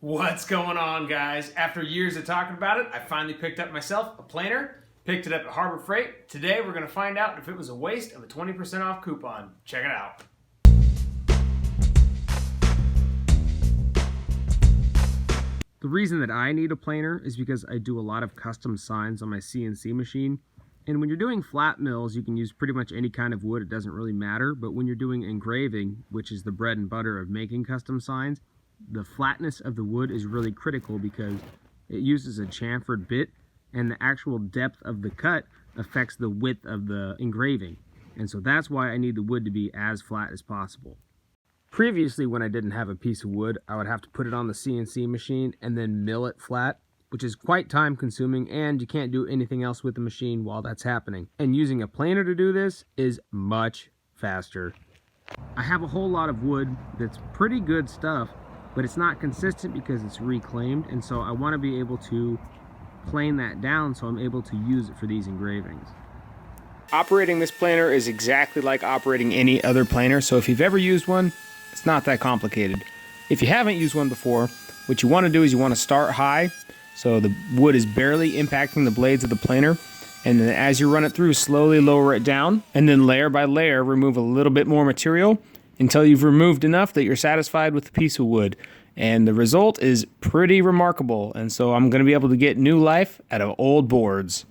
What's going on, guys? After years of talking about it, I finally picked up myself a planer, picked it up at Harbor Freight. Today we're going to find out if it was a waste of a 20% off coupon. Check it out. The reason that I need a planer is because I do a lot of custom signs on my CNC machine. And when you're doing flat mills, you can use pretty much any kind of wood. It doesn't really matter. But when you're doing engraving, which is the bread and butter of making custom signs, the flatness of the wood is really critical because it uses a chamfered bit, and the actual depth of the cut affects the width of the engraving. And so that's why I need the wood to be as flat as possible. Previously, when I didn't have a piece of wood, I would have to put it on the CNC machine and then mill it flat, which is quite time consuming, and you can't do anything else with the machine while that's happening. And using a planer to do this is much faster. I have a whole lot of wood that's pretty good stuff, but it's not consistent because it's reclaimed, and so I want to be able to plane that down so I'm able to use it for these engravings. Operating this planer is exactly like operating any other planer, so if you've ever used one, it's not that complicated. If you haven't used one before, what you want to do is you want to start high, so the wood is barely impacting the blades of the planer, and then as you run it through, slowly lower it down, and then layer by layer remove a little bit more material until you've removed enough that you're satisfied with the piece of wood. And the result is pretty remarkable, and so I'm going to be able to get new life out of old boards.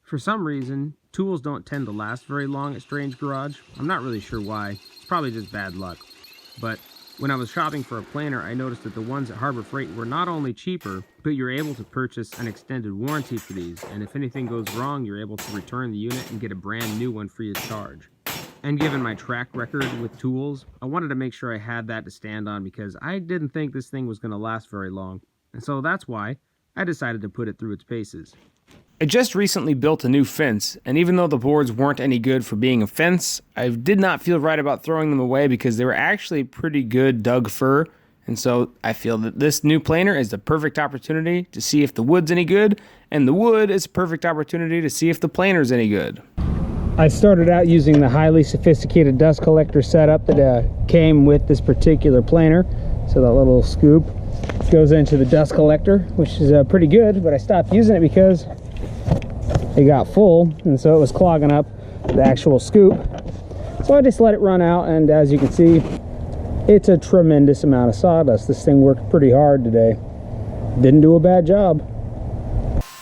For some reason, tools don't tend to last very long at Strange Garage. I'm not really sure why. It's probably just bad luck. But when I was shopping for a planer, I noticed that the ones at Harbor Freight were not only cheaper, but you're able to purchase an extended warranty for these. And if anything goes wrong, you're able to return the unit and get a brand new one free of charge. And given my track record with tools, I wanted to make sure I had that to stand on because I didn't think this thing was going to last very long. And so that's why I decided to put it through its paces. I just recently built a new fence, and even though the boards weren't any good for being a fence, I did not feel right about throwing them away because they were actually pretty good Doug fir. And so I feel that this new planer is the perfect opportunity to see if the wood's any good, and the wood is a perfect opportunity to see if the planer's any good. I started out using the highly sophisticated dust collector setup that came with this particular planer. So that little scoop goes into the dust collector, which is pretty good, but I stopped using it because it got full, and so it was clogging up the actual scoop. So I just let it run out, and as you can see, it's a tremendous amount of sawdust. This thing worked pretty hard today. Didn't do a bad job.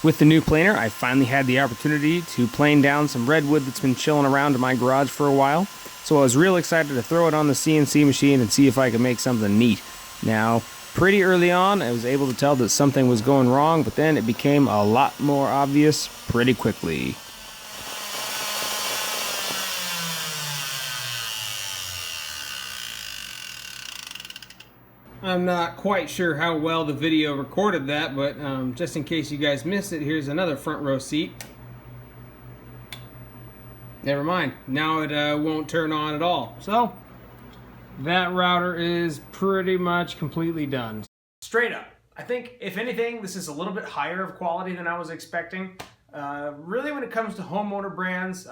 With the new planer, I finally had the opportunity to plane down some redwood that's been chilling around in my garage for a while. So I was real excited to throw it on the CNC machine and see if I could make something neat. Now, pretty early on, I was able to tell that something was going wrong, but then it became a lot more obvious pretty quickly. I'm not quite sure how well the video recorded that, but just in case you guys missed it, here's another front row seat. Never mind, now it won't turn on at all. So that router is pretty much completely done. Straight up, I think if anything, this is a little bit higher of quality than I was expecting. Really, when it comes to homeowner brands,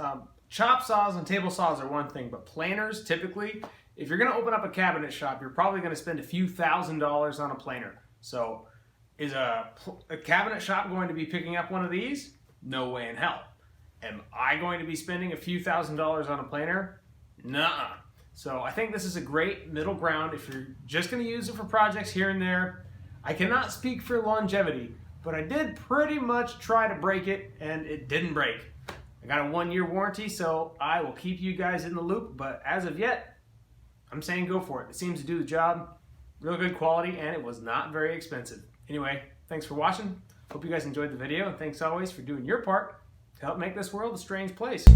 chop saws and table saws are one thing, but planers typically, if you're going to open up a cabinet shop, you're probably going to spend a few $1,000s on a planer. So is a cabinet shop going to be picking up one of these? No way in hell. Am I going to be spending a few $1,000s on a planer? Nuh-uh. So I think this is a great middle ground if you're just going to use it for projects here and there. I cannot speak for longevity, but I did pretty much try to break it, and it didn't break. I got a 1-year warranty, so I will keep you guys in the loop, but as of yet, I'm saying go for it. It seems to do the job. Real good quality, and it was not very expensive. Anyway, thanks for watching. Hope you guys enjoyed the video, and thanks always for doing your part to help make this world a strange place.